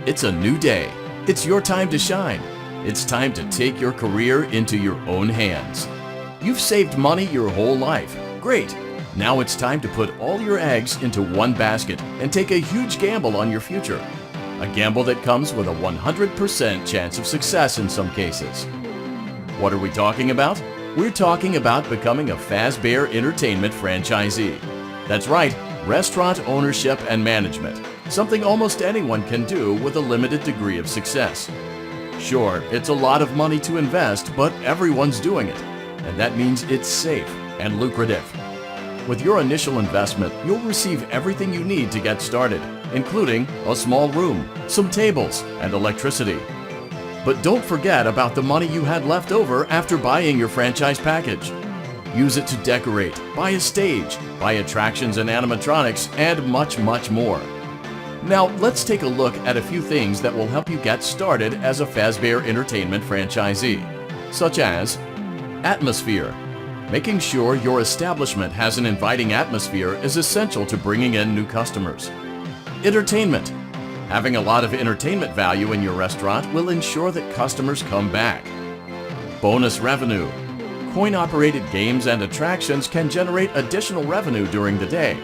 It's a new day. It's your time to shine. It's time to take your career into your own hands. You've saved money your whole life. Great. Now it's time to put all your eggs into one basket and take a huge gamble on your future. A gamble that comes with a 100% chance of success in some cases. What are we talking about? We're talking about becoming a Fazbear Entertainment franchisee. That's right, restaurant ownership and management. Something almost anyone can do with a limited degree of success. Sure, it's a lot of money to invest, but everyone's doing it. And that means it's safe and lucrative. With your initial investment, you'll receive everything you need to get started, including a small room, some tables, and electricity. But don't forget about the money you had left over after buying your franchise package. Use it to decorate, buy a stage, buy attractions and animatronics, and much, much more. Now, let's take a look at a few things that will help you get started as a Fazbear Entertainment franchisee, such as atmosphere. Making sure your establishment has an inviting atmosphere is essential to bringing in new customers. Entertainment. Having a lot of entertainment value in your restaurant will ensure that customers come back. Bonus revenue. Coin-operated games and attractions can generate additional revenue during the day,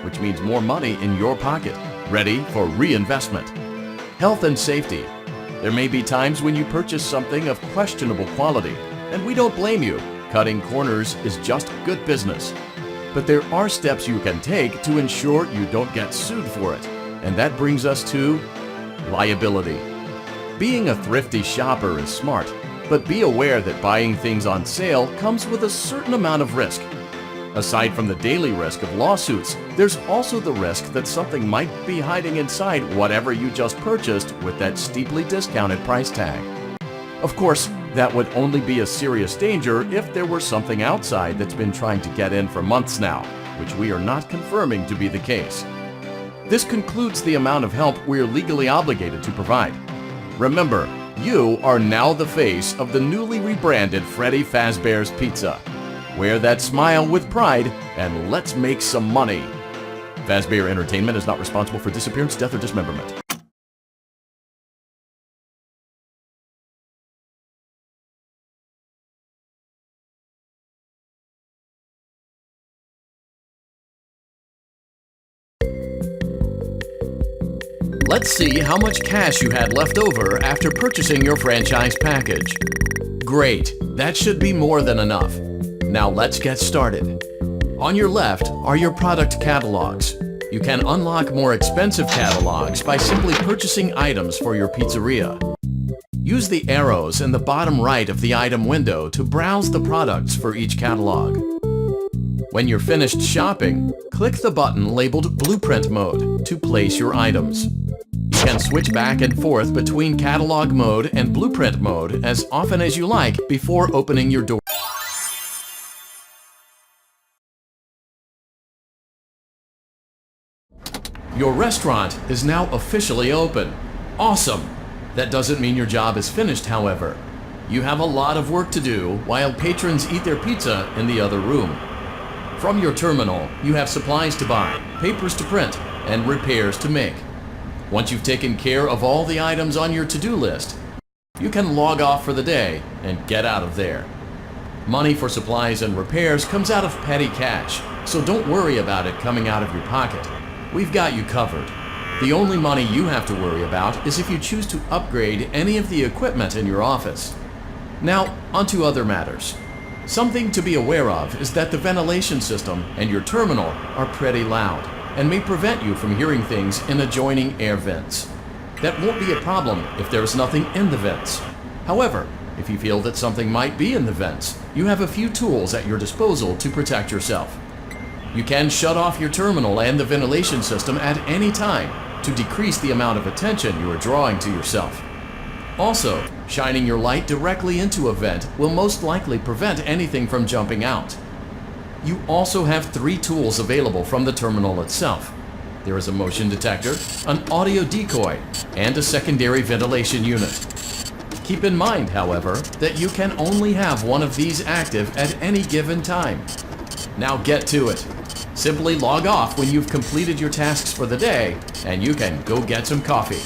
which means more money in your pocket, ready for reinvestment. Health and safety. There may be times when you purchase something of questionable quality, and we don't blame you. Cutting corners is just good business. But there are steps you can take to ensure you don't get sued for it, and that brings us to liability. Being a thrifty shopper is smart, but be aware that buying things on sale comes with a certain amount of risk. Aside from the daily risk of lawsuits, there's also the risk that something might be hiding inside whatever you just purchased with that steeply discounted price tag. Of course, that would only be a serious danger if there were something outside that's been trying to get in for months now, which we are not confirming to be the case. This concludes the amount of help we're legally obligated to provide. Remember, you are now the face of the newly rebranded Freddy Fazbear's Pizza. Wear that smile with pride, and let's make some money. Fazbear Entertainment is not responsible for disappearance, death, or dismemberment. Let's see how much cash you had left over after purchasing your franchise package. Great, that should be more than enough. Now let's get started. On your left are your product catalogs. You can unlock more expensive catalogs by simply purchasing items for your pizzeria. Use the arrows in the bottom right of the item window to browse the products for each catalog. When you're finished shopping, click the button labeled Blueprint Mode to place your items. You can switch back and forth between Catalog Mode and Blueprint Mode as often as you like before opening your door. Your restaurant is now officially open. Awesome! That doesn't mean your job is finished, however. You have a lot of work to do while patrons eat their pizza in the other room. From your terminal, you have supplies to buy, papers to print, and repairs to make. Once you've taken care of all the items on your to-do list, you can log off for the day and get out of there. Money for supplies and repairs comes out of petty cash, so don't worry about it coming out of your pocket. We've got you covered. The only money you have to worry about is if you choose to upgrade any of the equipment in your office. Now, onto other matters. Something to be aware of is that the ventilation system and your terminal are pretty loud and may prevent you from hearing things in adjoining air vents. That won't be a problem if there's nothing in the vents. However, if you feel that something might be in the vents, you have a few tools at your disposal to protect yourself. You can shut off your terminal and the ventilation system at any time to decrease the amount of attention you are drawing to yourself. Also, shining your light directly into a vent will most likely prevent anything from jumping out. You also have 3 tools available from the terminal itself. There is a motion detector, an audio decoy, and a secondary ventilation unit. Keep in mind, however, that you can only have one of these active at any given time. Now get to it. Simply log off when you've completed your tasks for the day, and you can go get some coffee.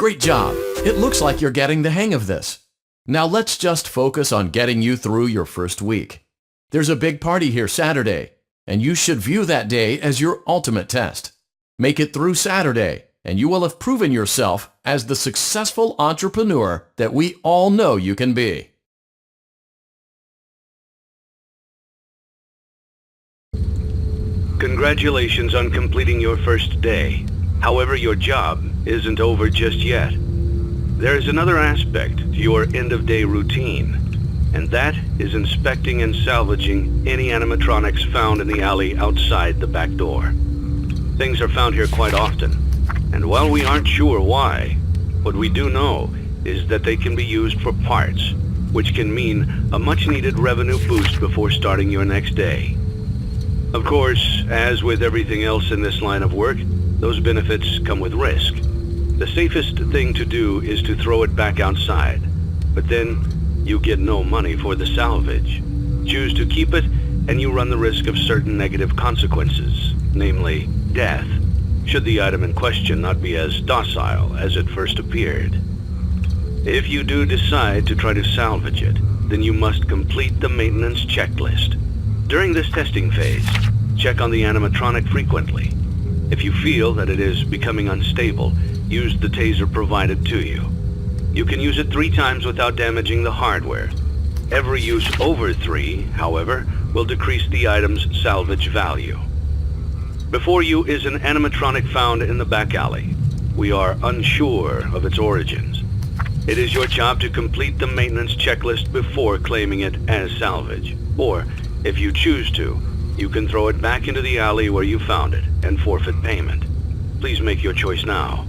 Great job! It looks like you're getting the hang of this. Now let's just focus on getting you through your first week. There's a big party here Saturday, and you should view that day as your ultimate test. Make it through Saturday, and you will have proven yourself as the successful entrepreneur that we all know you can be. Congratulations on completing your first day. However, your job isn't over just yet. There is another aspect to your end-of-day routine, and that is inspecting and salvaging any animatronics found in the alley outside the back door. Things are found here quite often, and while we aren't sure why, what we do know is that they can be used for parts, which can mean a much-needed revenue boost before starting your next day. Of course, as with everything else in this line of work, those benefits come with risk. The safest thing to do is to throw it back outside, but then you get no money for the salvage. Choose to keep it, and you run the risk of certain negative consequences, namely death, should the item in question not be as docile as it first appeared. If you do decide to try to salvage it, then you must complete the maintenance checklist. During this testing phase, check on the animatronic frequently. If you feel that it is becoming unstable, use the taser provided to you. You can use it 3 times without damaging the hardware. Every use over 3, however, will decrease the item's salvage value. Before you is an animatronic found in the back alley. We are unsure of its origins. It is your job to complete the maintenance checklist before claiming it as salvage. Or, if you choose to, you can throw it back into the alley where you found it and forfeit payment. Please make your choice now.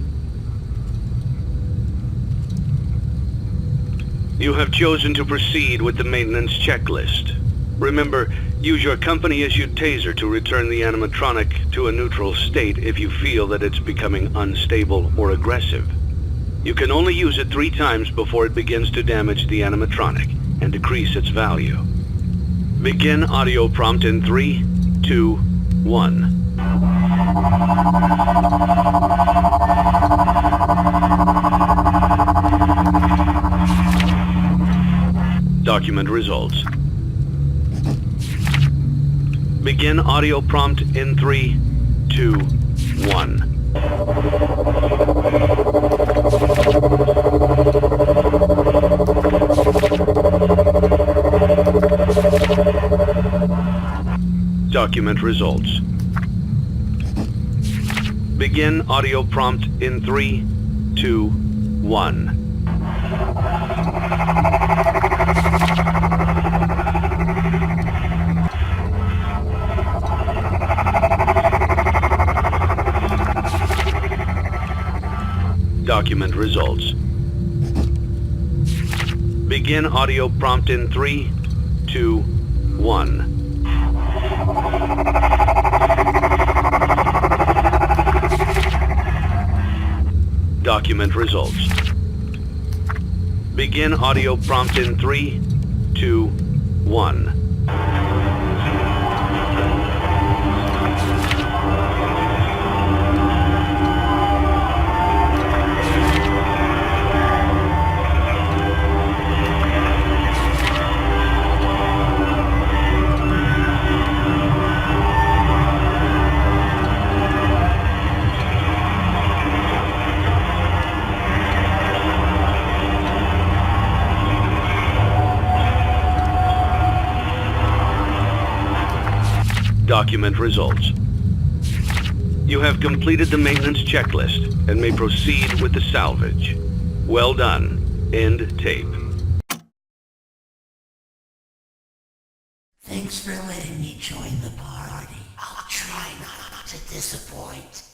You have chosen to proceed with the maintenance checklist. Remember, use your company-issued taser to return the animatronic to a neutral state if you feel that it's becoming unstable or aggressive. You can only use it 3 times before it begins to damage the animatronic and decrease its value. Begin audio prompt in 3, 2, 1. Document results. Begin audio prompt in 3, 2, 1. Document results. Begin audio prompt in 3, 2, 1. Document results. Begin audio prompt in 3, 2, 1. Document results. Begin audio prompt in 3, 2, 1. Document results. You have completed the maintenance checklist and may proceed with the salvage. Well done. End tape. Thanks for letting me join the party. I'll try not to disappoint.